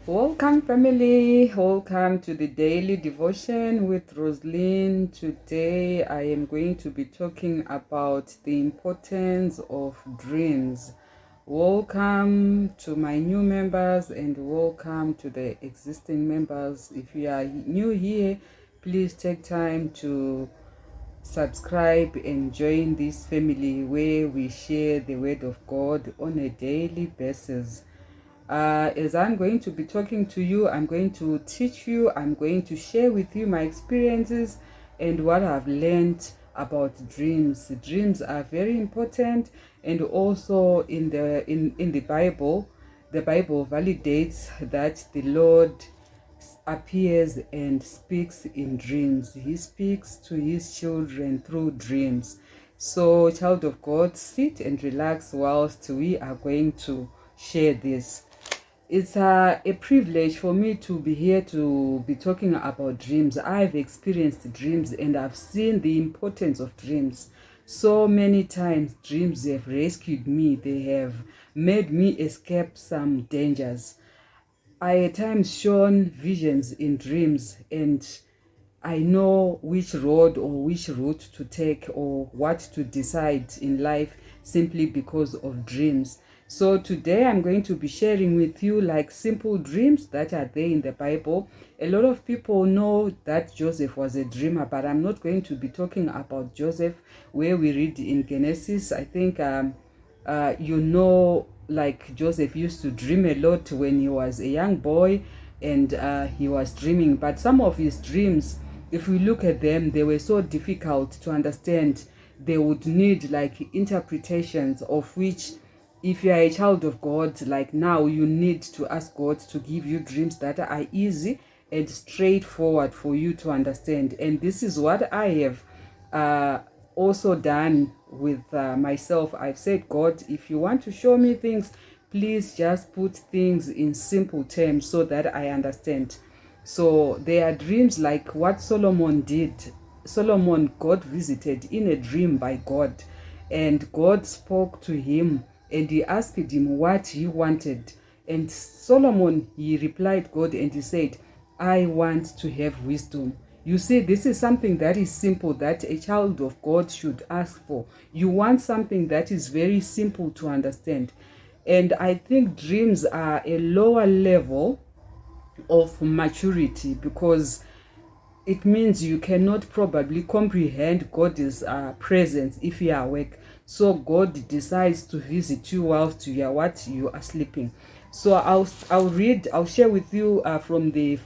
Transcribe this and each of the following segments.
Welcome, family. Welcome to the daily devotion with Roslyn. Today, I am going to be talking about the importance of dreams. Welcome to my new members and welcome to the existing members. If you are new here, please take time to subscribe and join this family where we share the word of God on a daily basis. As I'm going to be talking to you, I'm going to teach you, I'm going to share with you my experiences and what I've learned about dreams. Dreams are very important, and also in the Bible validates that the Lord appears and speaks in dreams. He speaks to his children through dreams. So, child of God, sit and relax whilst we are going to share this. It's a privilege for me to be here to be talking about dreams. I've experienced dreams and I've seen the importance of dreams. So many times dreams have rescued me. They have made me escape some dangers. I at times shown visions in dreams, and I know which road or which route to take or what to decide in life simply because of dreams. So today I'm going to be sharing with you like simple dreams that are there in the Bible. A lot of people know that Joseph was a dreamer, but I'm not going to be talking about Joseph where we read in Genesis. I think like Joseph used to dream a lot when he was a young boy, and he was dreaming. But some of his dreams, if we look at them, they were so difficult to understand. They would need like interpretations, of which if you are a child of God, like now, you need to ask God to give you dreams that are easy and straightforward for you to understand. And this is what I have also done with myself. I've said, God, if you want to show me things, please just put things in simple terms so that I understand. So there are dreams like what Solomon did. Solomon got visited in a dream by God, and God spoke to him and he asked him what he wanted. And Solomon, he replied God and he said, I want to have wisdom. You see, this is something that is simple that a child of God should ask for. You want something that is very simple to understand. And I think dreams are a lower level of maturity, because it means you cannot probably comprehend God's presence if you are awake. So God decides to visit you whilst you are sleeping. So I'll share with you from the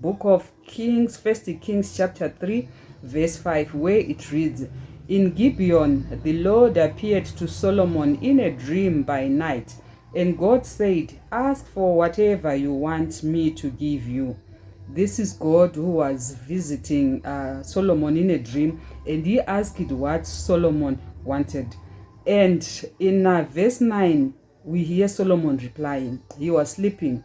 book of Kings, First Kings chapter 3, verse 5, where it reads, In Gibeon, the Lord appeared to Solomon in a dream by night, and God said, Ask for whatever you want me to give you. This is God who was visiting Solomon in a dream, and he asked what Solomon wanted. And in verse 9, we hear Solomon replying. He was sleeping.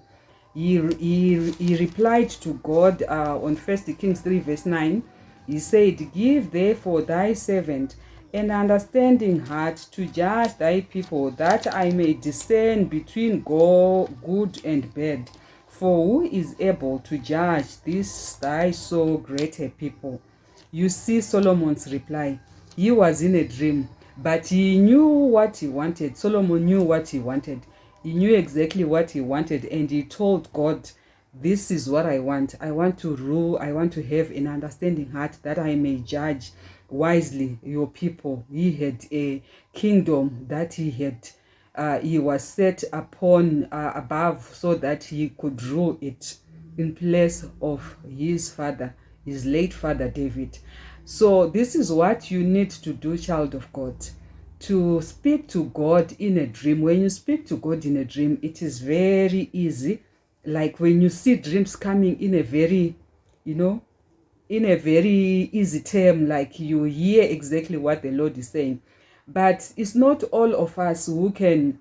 He replied to God on 1 Kings 3 verse 9. He said, Give therefore thy servant an understanding heart to judge thy people, that I may discern between good and bad. For who is able to judge this thy so great a people? You see Solomon's reply. He was in a dream, but he knew what he wanted. Solomon knew what he wanted. He knew exactly what he wanted, and he told God, this is what I want. I want to rule. I want to have an understanding heart that I may judge wisely your people. He had a kingdom that he was set upon above, so that he could rule it in place of his father, his late father David. So this is what you need to do, child of God, to speak to God in a dream. When you speak to God in a dream, it is very easy. Like when you see dreams coming in a very, in a very easy term, like you hear exactly what the Lord is saying. But it's not all of us who can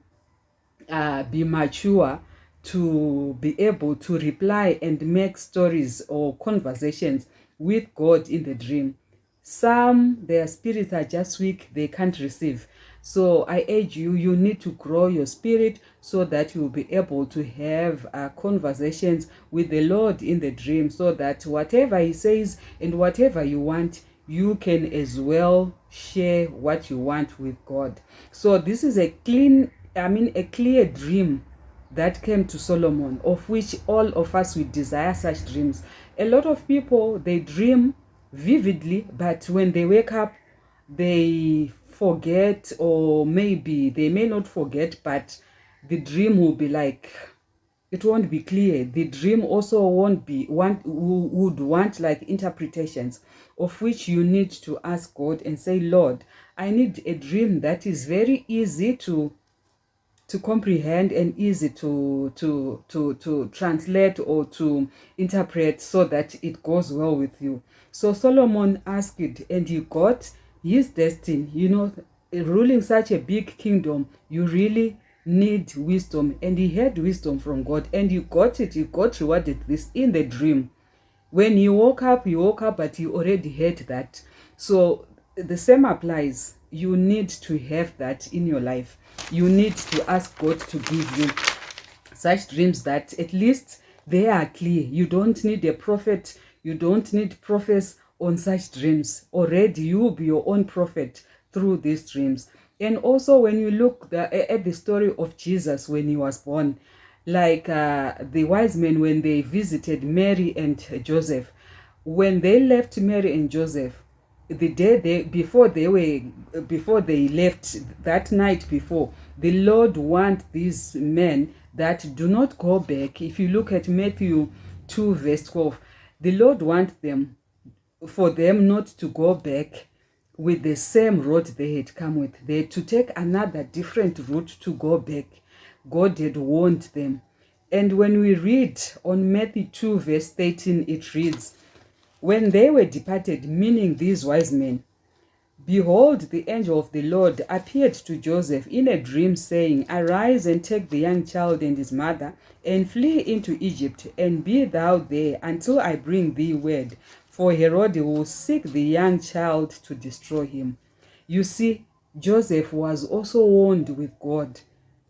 be mature to be able to reply and make stories or conversations with God in the dream. Some, their spirits are just weak, they can't receive. So I urge you, you need to grow your spirit so that you'll be able to have conversations with the Lord in the dream, so that whatever he says and whatever you want, you can as well share what you want with God. So this is a clear dream that came to Solomon, of which all of us we desire such dreams. A lot of people, they dream vividly, but when they wake up, they forget, or maybe they may not forget, but the dream will be like, it won't be clear. The dream also would want like interpretations, of which you need to ask God and say, Lord, I need a dream that is very easy to comprehend and easy to translate or to interpret, so that it goes well with you. So Solomon asked it, and he got his destiny. You know, ruling such a big kingdom, you really need wisdom, and he had wisdom from God, and he got it. He got rewarded this in the dream. When he woke up, but he already had that. So the same applies. You need to have that in your life. You need to ask God to give you such dreams that at least they are clear. You don't need a prophet. You don't need prophets on such dreams. Already you will be your own prophet through these dreams. And also when you look at the story of Jesus when he was born, like the wise men, when they visited Mary and Joseph, when they left Mary and Joseph, the day before they left, that night before, the Lord want these men that do not go back. If you look at Matthew 2 verse 12, the Lord want them, for them not to go back with the same road they had come with. They had to take another different route to go back. God had warned them. And when we read on Matthew 2 verse 13, it reads, when they were departed, meaning these wise men, behold, the angel of the Lord appeared to Joseph in a dream, saying, arise and take the young child and his mother, and flee into Egypt, and be thou there until I bring thee word, for Herod will seek the young child to destroy him. You see, Joseph was also warned with God.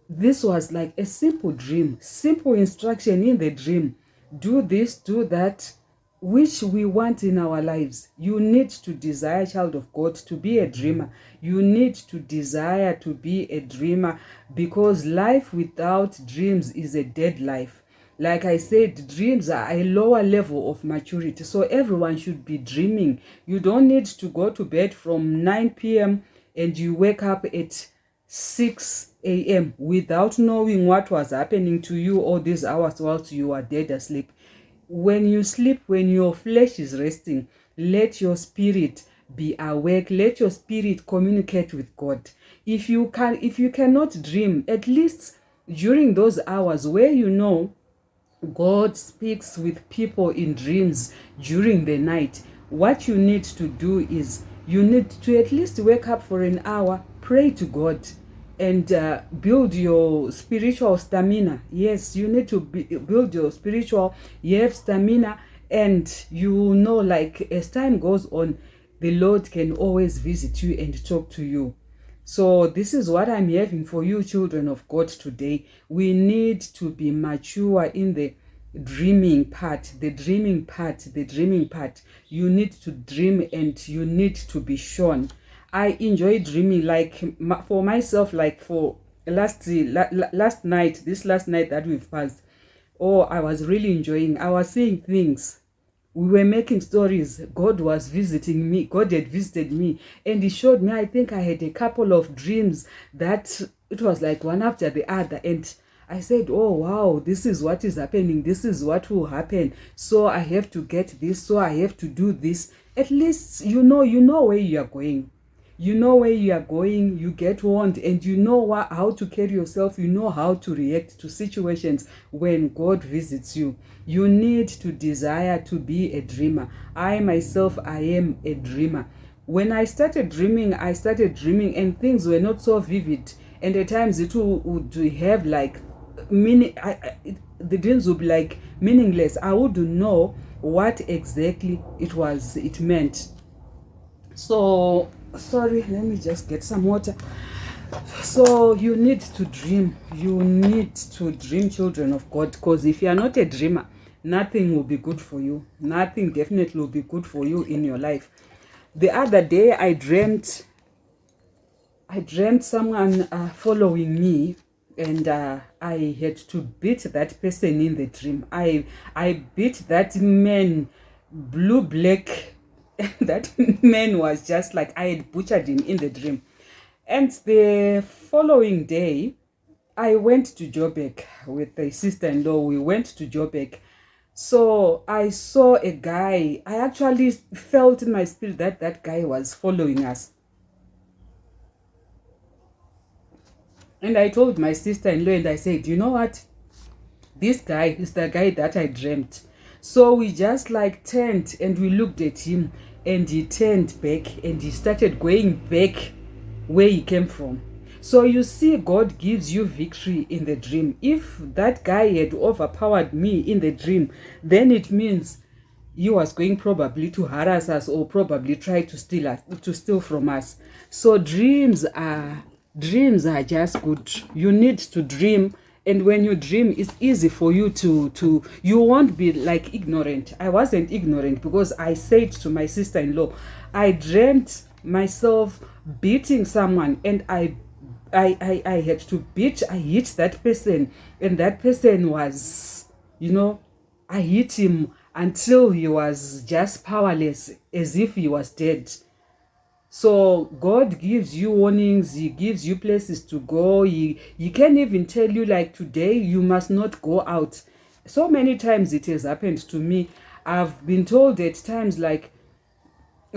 This was like a simple dream, simple instruction in the dream. Do this, do that, which we want in our lives. You need to desire, child of God, to be a dreamer. You need to desire to be a dreamer, because life without dreams is a dead life. Like I said, dreams are a lower level of maturity. So everyone should be dreaming. You don't need to go to bed from 9 p.m. and you wake up at 6 a.m. without knowing what was happening to you all these hours whilst you are dead asleep. When you sleep, when your flesh is resting, let your spirit be awake. Let your spirit communicate with God. If you cannot dream, at least during those hours where you know God speaks with people in dreams during the night, what you need to do is you need to at least wake up for an hour, pray to God, and build your spiritual stamina. Yes, you need to build your spiritual, you have stamina, and you know, like as time goes on, the Lord can always visit you and talk to you. So this is what I'm having for you, children of God, today. We need to be mature in the dreaming part, the dreaming part. You need to dream and you need to be shown. I enjoy dreaming, like for myself, like for last night that we've passed. Oh, I was really enjoying. I was seeing things. We were making stories. God was visiting me. God had visited me. And he showed me, I think I had a couple of dreams that it was like one after the other. And I said, oh, wow, this is what is happening. This is what will happen. So I have to get this. So I have to do this. At least you know where you are going. You know where you are going, you get warned, and you know how to carry yourself. You know how to react to situations when God visits you. You need to desire to be a dreamer. I myself, I am a dreamer. When I started dreaming, and things were not so vivid. And at times it would have like meaning. The dreams would be like meaningless. I wouldn't know what exactly it meant. So sorry, let me just get some water. So you need to dream. You need to dream, children of God, because if you are not a dreamer, nothing will be good for you. Nothing definitely will be good for you in your life. The other day, I dreamt someone following me, and I had to beat that person in the dream. I beat that man, blue black. That man was just like I had butchered him in the dream. And the following day, I went to Joburg with a sister-in-law. We went to Joburg. So I saw a guy. I actually felt in my spirit that that guy was following us. And I told my sister-in-law, and I said, you know what? This guy is the guy that I dreamt. So we just like turned and we looked at him, and he turned back and he started going back where he came from. So you see, God gives you victory in the dream. If that guy had overpowered me in the dream, then it means he was going probably to harass us or probably try to steal from us. So dreams are just good. You need to dream, and when you dream, it's easy for you to you won't be like ignorant. I wasn't ignorant because I said to my sister-in-law, I dreamt myself beating someone, and I had to I hit that person, and that person was, I hit him until he was just powerless, as if he was dead. So God gives you warnings, He gives you places to go. He can even tell you, like, today you must not go out. So many times it has happened to me. I've been told at times, like,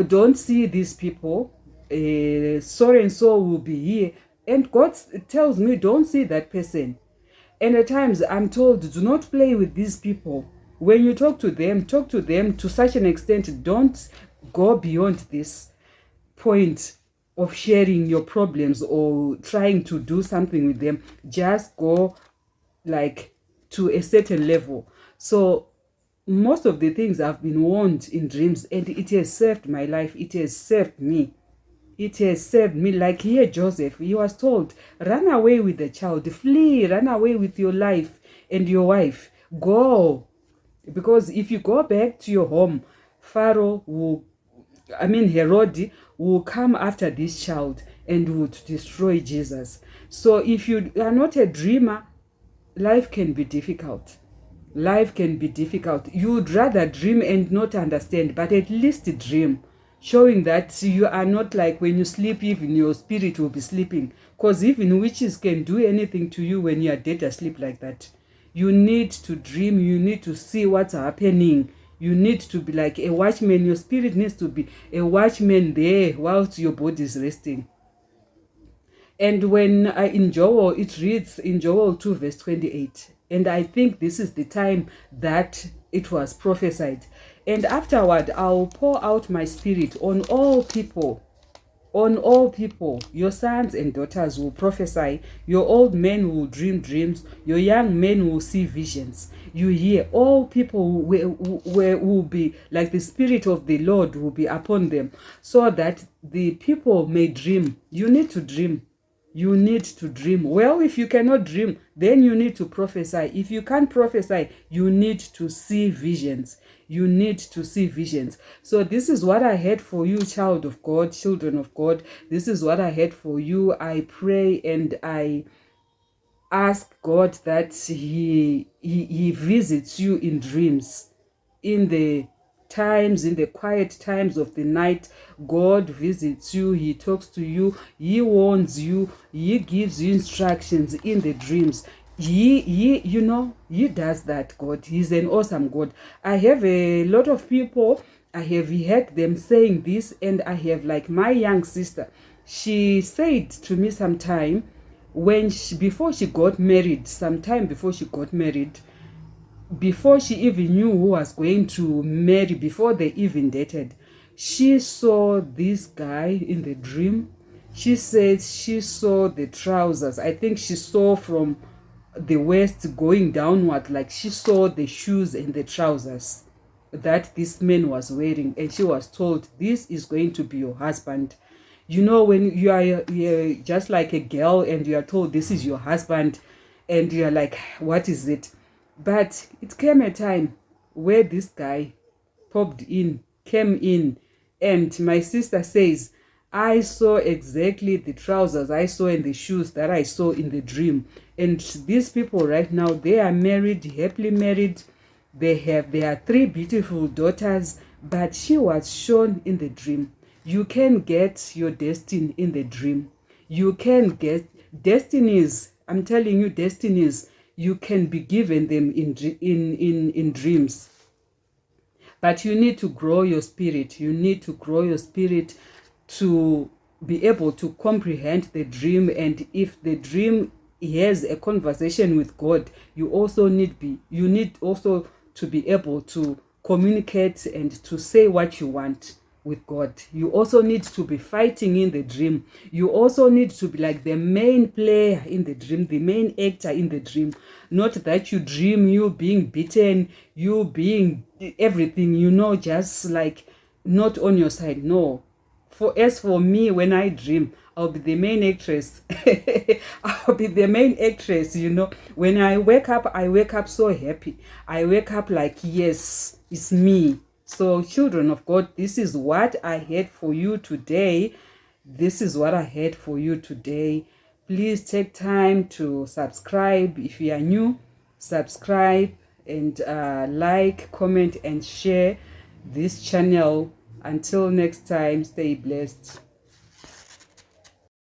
don't see these people, so and so will be here, and God tells me, don't see that person. And at times I'm told, do not play with these people. When you talk to them to such an extent. Don't go beyond this point of sharing your problems or trying to do something with them. Just go like to a certain level. So most of the things I've been warned in dreams, and it has saved my life. It has saved me. It has saved me. Like here, Joseph, he was told, run away with the child, flee, run away with your life and your wife. Go. Because if you go back to your home, Herod will come after this child and would destroy Jesus. So if you are not a dreamer, life can be difficult. Life can be difficult. You would rather dream and not understand, but at least dream, showing that you are not like when you sleep, even your spirit will be sleeping. Because even witches can do anything to you when you are dead asleep like that. You need to dream. You need to see what's happening. You need to be like a watchman. Your spirit needs to be a watchman there whilst your body is resting. And when in Joel, it reads in Joel 2 verse 28. And I think this is the time that it was prophesied. And afterward, I'll pour out my spirit on all people. On all people, your sons and daughters will prophesy, your old men will dream dreams, your young men will see visions. You hear, all people will be like the Spirit of the Lord will be upon them, so that the people may dream. You need to dream. You need to dream. Well, if you cannot dream, then you need to prophesy. If you can't prophesy, you need to see visions. You need to see visions. So this is what I had for you, child of God, children of God. This is what I had for you. I pray and I ask God that He visits you in dreams, in the quiet times of the night. God visits you. He talks to you. He warns you. He gives you instructions in the dreams. He does that. God, He's an awesome God. I have a lot of people, I have heard them saying this, and I have, like, my young sister, she said to me sometime before she got married, before she even knew who was going to marry, before they even dated, she saw this guy in the dream. She said she saw the trousers. I think she saw from the waist going downward, like she saw the shoes and the trousers that this man was wearing, and she was told, this is going to be your husband. You know, when you're just like a girl and you are told this is your husband, and you're like, what is it? But it came a time where this guy came in, and my sister says, I saw exactly the trousers I saw and the shoes that I saw in the dream. And these people right now, they are married, happily married. There are 3 beautiful daughters, but she was shown in the dream. You can get your destiny in the dream. You can get destinies. I'm telling you, destinies. You can be given them in dreams. But you need to grow your spirit. You need to grow your spirit to be able to comprehend the dream. And if the dream has a conversation with God, you need also to be able to communicate and to say what you want with God. You also need to be fighting in the dream. You also need to be like the main player in the dream, the main actor in the dream. Not that you dream you being beaten, you being everything, just like not on your side. No. As for me, when I dream, I'll be the main actress. I'll be the main actress, When I wake up so happy. I wake up like, yes, it's me. So, children of God, this is what I had for you today. This is what I had for you today. Please take time to subscribe. If you are new, subscribe and like, comment, and share this channel. Until next time, stay blessed.